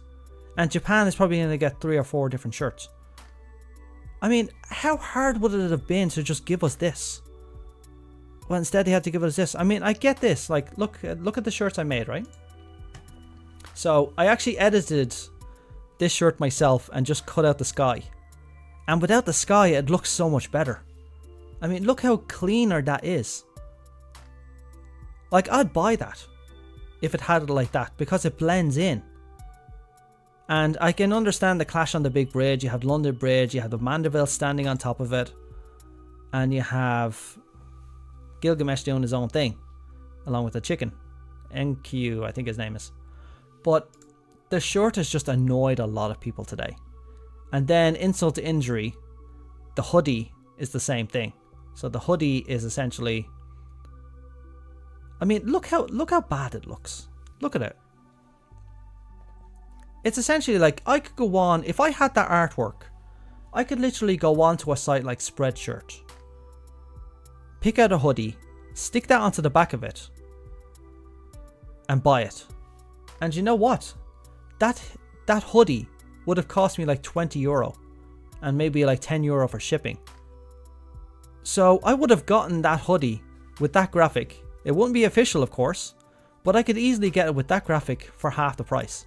And Japan is probably going to get 3 or 4 different shirts. I mean, how hard would it have been to just give us this? Well, instead they had to give us this. I mean, I get this. Like, look at the shirts I made, right? So I actually edited this shirt myself and just cut out the sky. And without the sky, it looks so much better. I mean, look how cleaner that is. Like, I'd buy that if it had it like that, because it blends in. And I can understand the clash on the big bridge. You have London Bridge, you have the Mandeville standing on top of it, and you have Gilgamesh doing his own thing, along with the chicken. NQ, I think his name is. But the shirt has just annoyed a lot of people today. And then, insult to injury, the hoodie is the same thing. So the hoodie is essentially, I mean, look how bad it looks. Look at it. It's essentially like, I could go on, if I had that artwork, I could literally go on to a site like Spreadshirt, pick out a hoodie, stick that onto the back of it, and buy it. And you know what? That hoodie would have cost me like €20 and maybe like €10 for shipping. So I would have gotten that hoodie with that graphic. It wouldn't be official, of course, but I could easily get it with that graphic for half the price.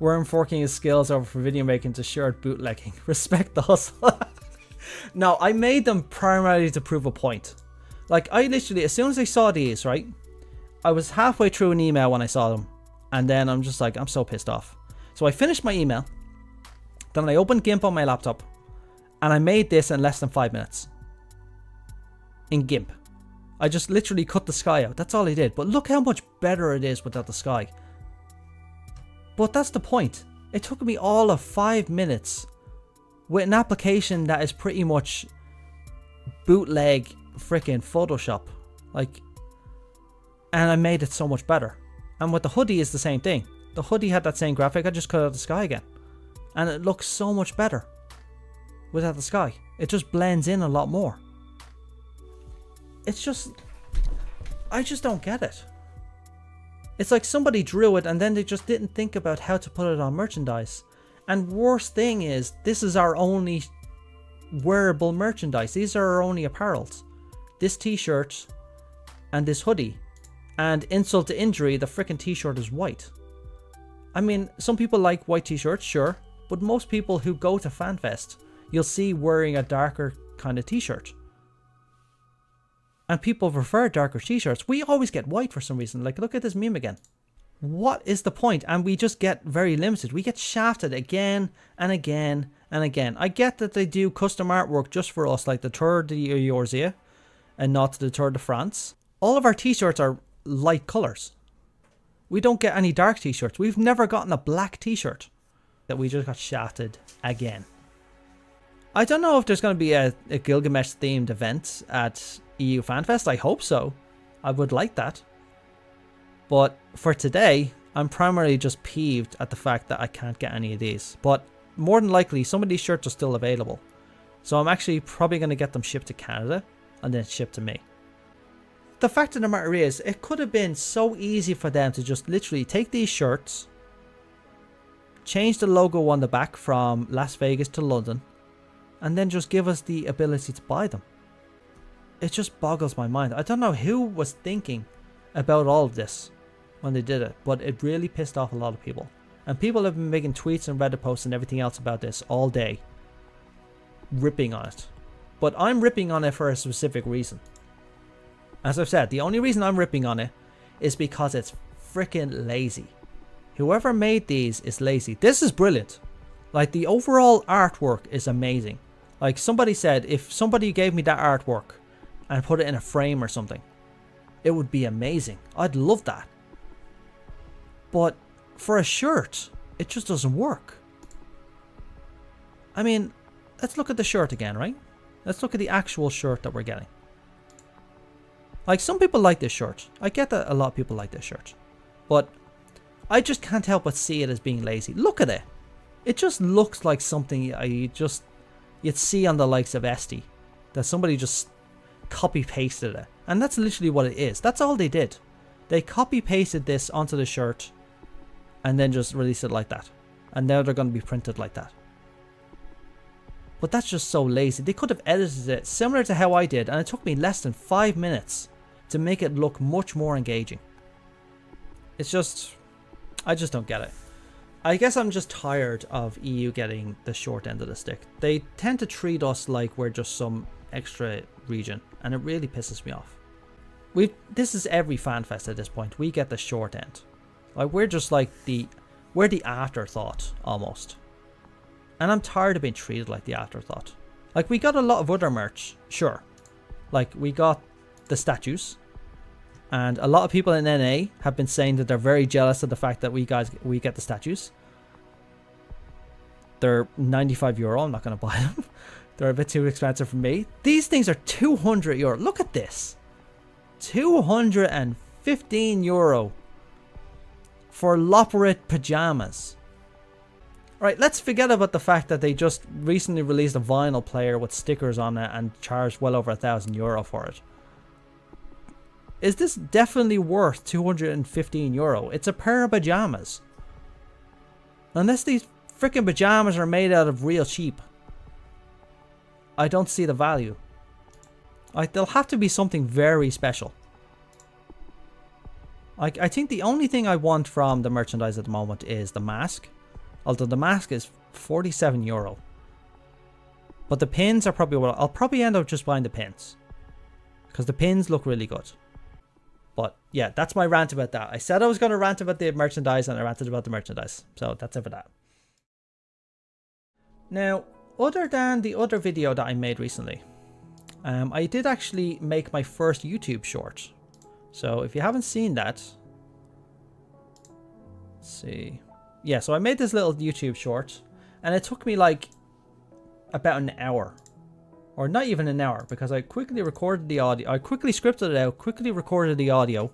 Wyrm forking his skills over from video making to shirt bootlegging. Respect the hustle. No, I made them primarily to prove a point. Like, I literally, as soon as I saw these, right, I was halfway through an email when I saw them. And then I'm just like, I'm so pissed off. So I finished my email. Then I opened GIMP on my laptop. And I made this in less than 5 minutes. In GIMP. I just literally cut the sky out. That's all I did. But look how much better it is without the sky. But that's the point. It took me all of 5 minutes with an application that is pretty much bootleg freaking Photoshop. Like, and I made it so much better. And with the hoodie is the same thing. The hoodie had that same graphic. I just cut out the sky again. And it looks so much better without the sky. It just blends in a lot more. It's just, I just don't get it. It's like somebody drew it and then they just didn't think about how to put it on merchandise. And worst thing is, this is our only wearable merchandise. These are our only apparels. This t-shirt and this hoodie. And insult to injury, the freaking t-shirt is white. I mean, some people like white t-shirts, sure. But most people who go to Fanfest, you'll see wearing a darker kind of t-shirt. And people prefer darker t-shirts. We always get white for some reason. Like, look at this meme again. What is the point? And we just get very limited. We get shafted again and again and again. I get that they do custom artwork just for us, like the Tour de Eorzea and not the Tour de France. All of our t-shirts are light colours. We don't get any dark t-shirts. We've never gotten a black t-shirt. That we just got shafted again. I don't know if there's going to be a Gilgamesh themed event at EU Fanfest. I hope so. I would like that. But for today, I'm primarily just peeved at the fact that I can't get any of these. But more than likely, some of these shirts are still available. So I'm actually probably going to get them shipped to Canada and then shipped to me. The fact of the matter is, it could have been so easy for them to just literally take these shirts, change the logo on the back from Las Vegas to London, and then just give us the ability to buy them. It just boggles my mind. I don't know who was thinking about all of this when they did it, but it really pissed off a lot of people. And people have been making tweets and Reddit posts and everything else about this all day, ripping on it. But I'm ripping on it for a specific reason. As I've said, the only reason I'm ripping on it is because it's freaking lazy. Whoever made these is lazy. This is brilliant. Like, the overall artwork is amazing. Like, somebody said, if somebody gave me that artwork and put it in a frame or something, it would be amazing. I'd love that. But for a shirt, it just doesn't work. I mean, let's look at the shirt again, right? Let's look at the actual shirt that we're getting. Like, some people like this shirt. I get that a lot of people like this shirt. But I just can't help but see it as being lazy. Look at it. It just looks like something you'd see on the likes of Esti. That somebody just copy pasted it. And that's literally what it is. That's all they did. They copy pasted this onto the shirt and then just released it like that. And now they're going to be printed like that. But that's just so lazy. They could have edited it similar to how I did, and it took me less than 5 minutes to make it look much more engaging. It's just, I just don't get it. I guess I'm just tired of EU getting the short end of the stick. They tend to treat us like we're just some extra region, and it really pisses me off. This is every Fanfest at this point. We get the short end. Like, we're just like we're the afterthought almost. And I'm tired of being treated like the afterthought. Like, we got a lot of other merch, sure. Like, we got the statues. And a lot of people in NA have been saying that they're very jealous of the fact that we get the statues. They're €95. I'm not going to buy them. They're a bit too expensive for me. These things are €200. Look at this. €215 for Loperit pajamas. Right, let's forget about the fact that they just recently released a vinyl player with stickers on it and charged well over €1,000 for it. Is this definitely worth €215? It's a pair of pajamas. Unless these freaking pajamas are made out of real cheap, I don't see the value. Like, there'll have to be something very special. Like, I think the only thing I want from the merchandise at the moment is the mask. Although the mask is €47. But the pins are probably what I'll probably end up just buying the pins. Because the pins look really good. But yeah, that's my rant about that. I said I was going to rant about the merchandise and I ranted about the merchandise. So that's it for that. Now, other than the other video that I made recently, I did actually make my first YouTube short. So if you haven't seen that, let's see. Yeah, so I made this little YouTube short, and it took me like about an hour, or not even an hour, because I quickly recorded the audio. I quickly scripted it out, quickly recorded the audio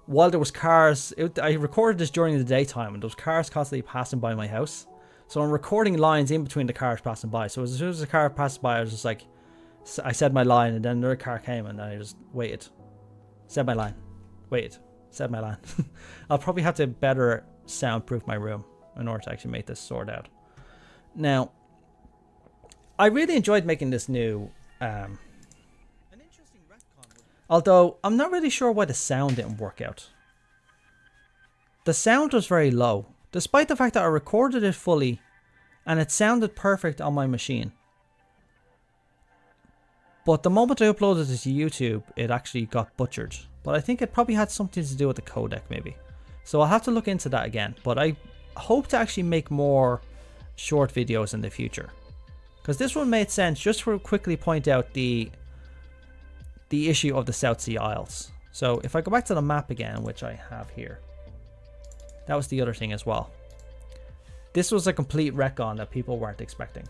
while there was cars. I recorded this during the daytime, and there was cars constantly passing by my house. So I'm recording lines in between the cars passing by. So as soon as the car passed by, I was just like, I said my line, and then another car came, and I just waited. Said my line. Waited. Said my line. I'll probably have to better soundproof my room in order to actually make this sort out. Now, I really enjoyed making this new, although I'm not really sure why the sound didn't work out. The sound was very low, despite the fact that I recorded it fully and it sounded perfect on my machine. But the moment I uploaded it to YouTube, it actually got butchered. But I think it probably had something to do with the codec maybe. So I'll have to look into that again. But I hope to actually make more short videos in the future. Because this one made sense, just to quickly point out the issue of the South Sea Isles. So if I go back to the map again, which I have here. That was the other thing as well. This was a complete retcon that people weren't expecting.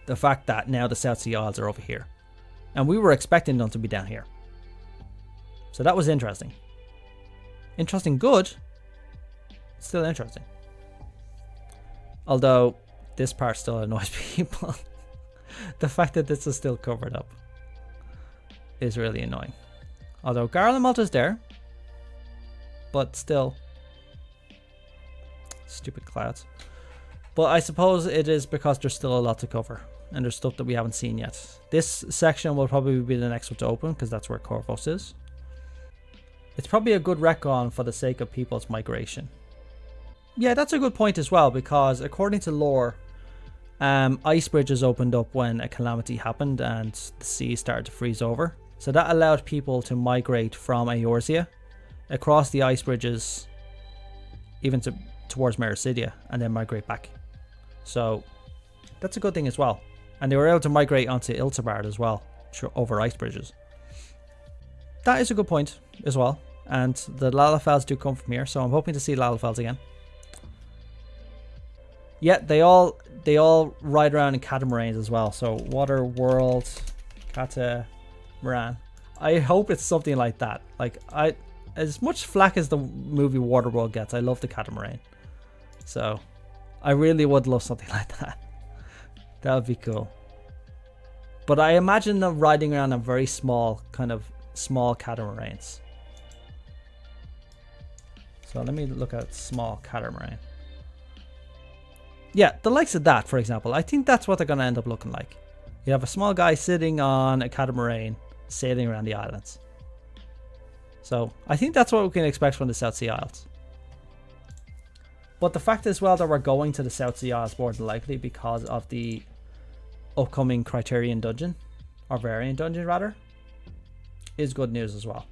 The fact that now the South Sea Isles are over here. And we were expecting them to be down here. So that was interesting. Interesting good. Still interesting. Although this part still annoys people. The fact that this is still covered up is really annoying. Although Garlemald is there. But still. Stupid clouds. But I suppose it is because there's still a lot to cover. And there's stuff that we haven't seen yet. This section will probably be the next one to open, because that's where Corvus is. It's probably a good retcon for the sake of people's migration. Yeah, that's a good point as well, because according to lore, ice bridges opened up when a calamity happened and the sea started to freeze over. So that allowed people to migrate from Eorzea across the ice bridges, even towards Mericidia, and then migrate back. So that's a good thing as well. And they were able to migrate onto Ilsabard as well, over ice bridges. That is a good point as well. And the Lalafels do come from here, so I'm hoping to see Lalafels again. Yeah, they all ride around in catamarans as well. So Water World, Catamaran. I hope it's something like that. Like, as much flack as the movie Waterworld gets, I love the catamaran. So I really would love something like that. That would be cool. But I imagine them riding around on very small, kind of small catamarans. So let me look at small catamaran. Yeah, the likes of that, for example. I think that's what they're going to end up looking like. You have a small guy sitting on a catamaran, sailing around the islands. So I think that's what we can expect from the South Sea Isles. But the fact as well that we're going to the South Sea Isles more than likely because of the upcoming Criterion dungeon, or Variant dungeon rather, is good news as well.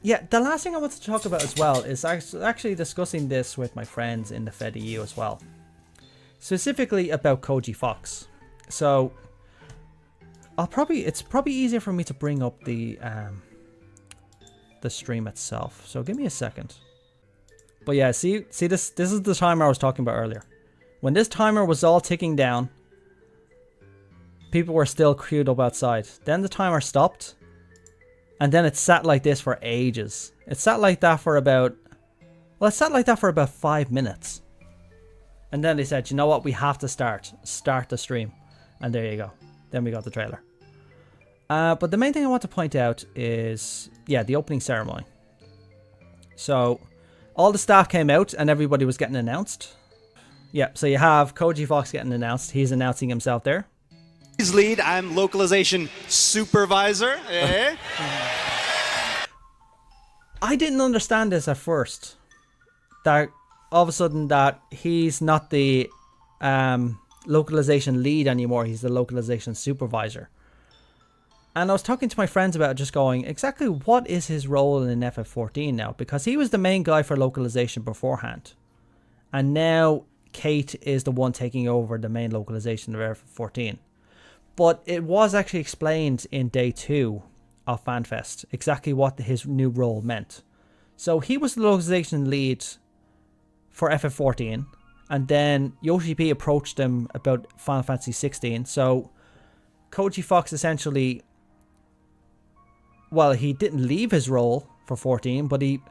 Yeah, the last thing I want to talk about as well is actually discussing this with my friends in the FedEU as well. Specifically about Koji Fox. So it's probably easier for me to bring up the stream itself. So give me a second. But yeah, see this is the timer I was talking about earlier. When this timer was all ticking down, people were still queued up outside. Then the timer stopped, and then it sat like this for ages. It sat like that for about 5 minutes. And then they said, you know what, we have to start the stream. And there you go. Then we got the trailer. But the main thing I want to point out is, yeah, the opening ceremony. So all the staff came out and everybody was getting announced. Yeah, so you have Koji Fox getting announced. He's announcing himself there. Please lead, I'm localization supervisor. I didn't understand this at first. That all of a sudden that he's not the localization lead anymore. He's the localization supervisor. And I was talking to my friends about it, just going, exactly what is his role in FF14 now? Because he was the main guy for localization beforehand. And now Kate is the one taking over the main localization of FF14. But it was actually explained in day 2 of Fanfest exactly what his new role meant. So he was the localization lead for FF14, and then Yoshi P approached him about Final Fantasy 16. So Koji Fox essentially, well, he didn't leave his role for 14, but he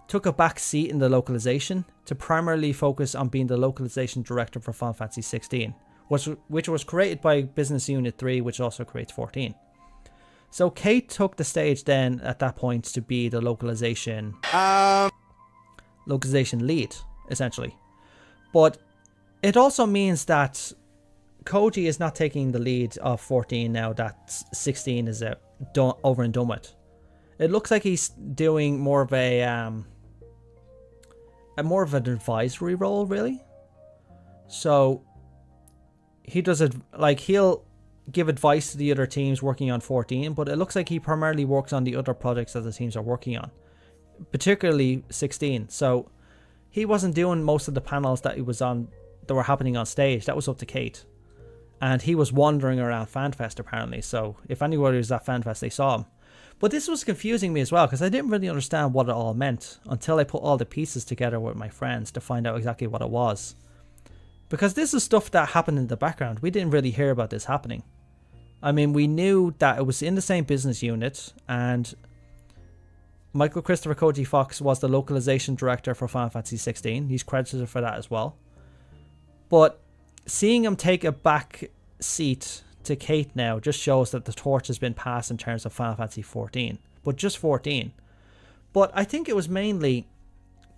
took a back seat in the localization to primarily focus on being the localization director for Final Fantasy 16, which was created by Business Unit 3, which also creates 14. So Kate took the stage then at that point to be the localization lead, essentially. But it also means that Koji is not taking the lead of 14 now that 16 is over and done with. It looks like he's doing more of an advisory role, really. So he does it like he'll give advice to the other teams working on 14, but it looks like he primarily works on the other projects that the teams are working on, particularly 16. So he wasn't doing most of the panels that were happening on stage. That was up to Kate, and he was wandering around Fanfest apparently. So if anybody was at Fanfest, they saw him. But this was confusing me as well, because I didn't really understand what it all meant until I put all the pieces together with my friends to find out exactly what it was. Because this is stuff that happened in the background. We didn't really hear about this happening. I mean, we knew that it was in the same business unit, and Michael Christopher Koji Fox was the localization director for Final Fantasy 16. He's credited for that as well. But seeing him take a back seat to Kate now just shows that the torch has been passed in terms of Final Fantasy 14, but just 14. But I think it was mainly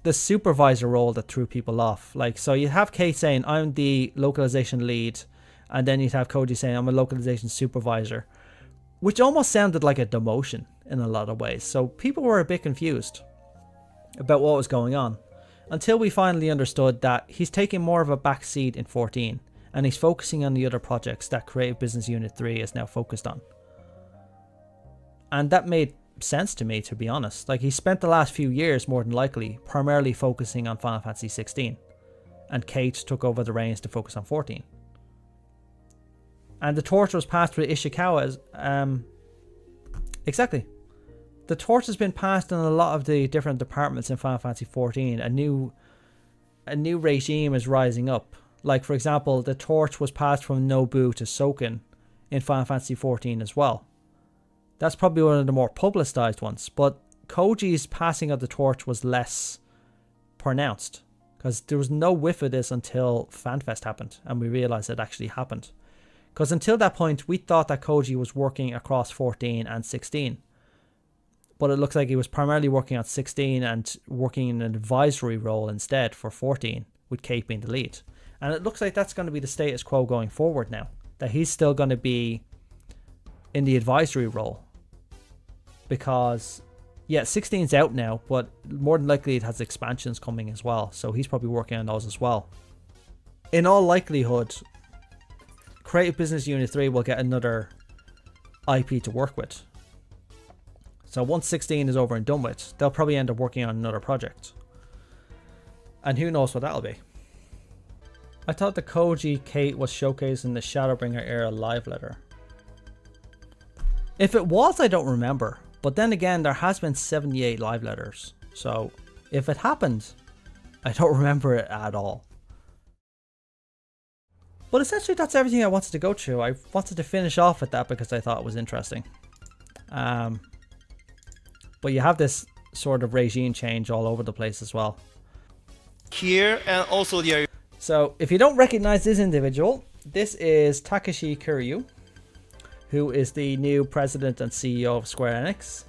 the supervisor role that threw people off. Like, so you have Kate saying, I'm the localization lead, and then you'd have Koji saying, I'm a localization supervisor, which almost sounded like a demotion in a lot of ways. So people were a bit confused about what was going on until we finally understood that he's taking more of a back seat in 14, and he's focusing on the other projects that Creative Business Unit 3 is now focused on. And that made sense to me, to be honest. Like, he spent the last few years, more than likely, primarily focusing on Final Fantasy 16, and Kate took over the reins to focus on 14. And the torch was passed with Ishikawa. Exactly. The torch has been passed in a lot of the different departments in Final Fantasy 14. A new regime is rising up. Like, for example, the torch was passed from Nobu to Soken in Final Fantasy 14 as well. That's probably one of the more publicized ones. But Koji's passing of the torch was less pronounced, because there was no whiff of this until Fanfest happened, and we realized it actually happened. Because until that point, we thought that Koji was working across 14 and 16. But it looks like he was primarily working on 16 and working in an advisory role instead for 14, with Kate being the lead. And it looks like that's going to be the status quo going forward now, that he's still going to be in the advisory role. Because, yeah, 16's out now, but more than likely it has expansions coming as well. So he's probably working on those as well. In all likelihood, Creative Business Unit 3 will get another IP to work with. So once 16 is over and done with, they'll probably end up working on another project. And who knows what that'll be. I thought the Koji Kate was showcasing the Shadowbringer era live letter. If it was, I don't remember. But then again, there has been 78 live letters. So if it happened, I don't remember it at all. But essentially that's everything I wanted to go through. I wanted to finish off with that because I thought it was interesting. But you have this sort of regime change all over the place as well. Here, and also the... So if you don't recognize this individual, this is Takeshi Kiryu, who is the new president and CEO of Square Enix,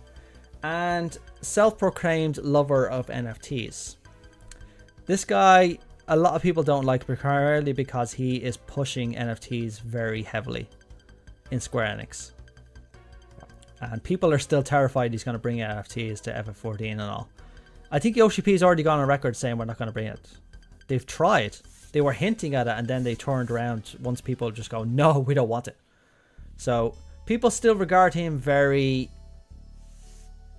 and self-proclaimed lover of NFTs. This guy, a lot of people don't like, primarily because he is pushing NFTs very heavily in Square Enix. And people are still terrified he's going to bring NFTs to FF14 and all. I think Yoshi P's already gone on record saying we're not going to bring it. They've tried. They were hinting at it, and then they turned around once people just go, no, we don't want it. So people still regard him very...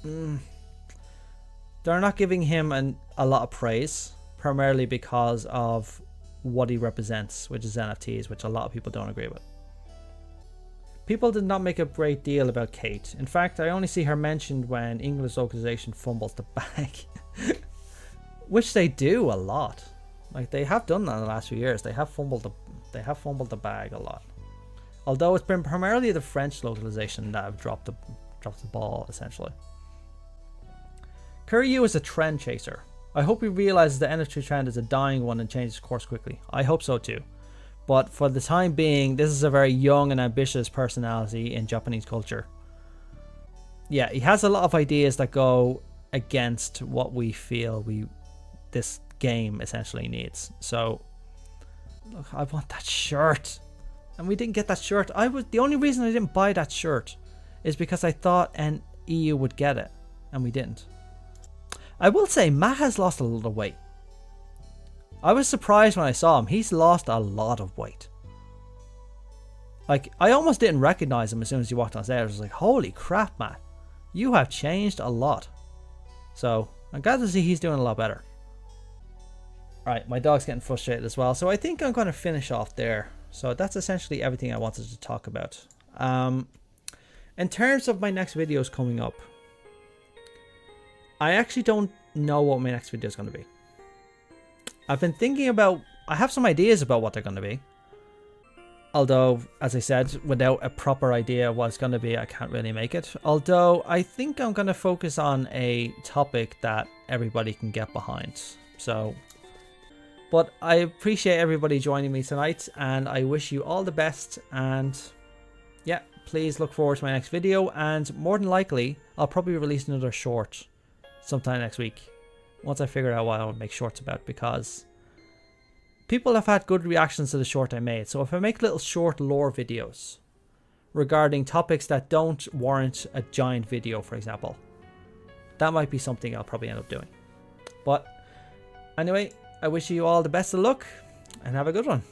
they're not giving him a lot of praise, primarily because of what he represents, which is NFTs, which a lot of people don't agree with. People did not make a great deal about Kate. In fact, I only see her mentioned when English localization fumbles the bag. Which they do a lot. Like, they have done that in the last few years. They have fumbled the bag a lot. Although it's been primarily the French localization that have dropped the ball, essentially. Kuryu is a trend chaser. I hope he realizes the NFT trend is a dying one and changes course quickly. I hope so too. But for the time being, this is a very young and ambitious personality in Japanese culture. Yeah, he has a lot of ideas that go against what we feel this game essentially needs. So, look, I want that shirt. And we didn't get that shirt. The only reason I didn't buy that shirt is because I thought an EU would get it. And we didn't. I will say, Matt has lost a lot of weight. I was surprised when I saw him. He's lost a lot of weight. Like, I almost didn't recognize him as soon as he walked on stage. I was like, holy crap, Matt. You have changed a lot. So, I'm glad to see he's doing a lot better. Alright, my dog's getting frustrated as well. So I think I'm going to finish off there. So that's essentially everything I wanted to talk about. In terms of my next videos coming up, I actually don't know what my next video is going to be. I've been thinking about... I have some ideas about what they're going to be. Although, as I said, without a proper idea of what it's going to be, I can't really make it. Although, I think I'm going to focus on a topic that everybody can get behind. So... But I appreciate everybody joining me tonight, and I wish you all the best, and yeah, please look forward to my next video, and more than likely, I'll probably release another short sometime next week, once I figure out what I want to make shorts about, because people have had good reactions to the short I made. So if I make little short lore videos regarding topics that don't warrant a giant video, for example, that might be something I'll probably end up doing. But anyway, I wish you all the best of luck and have a good one.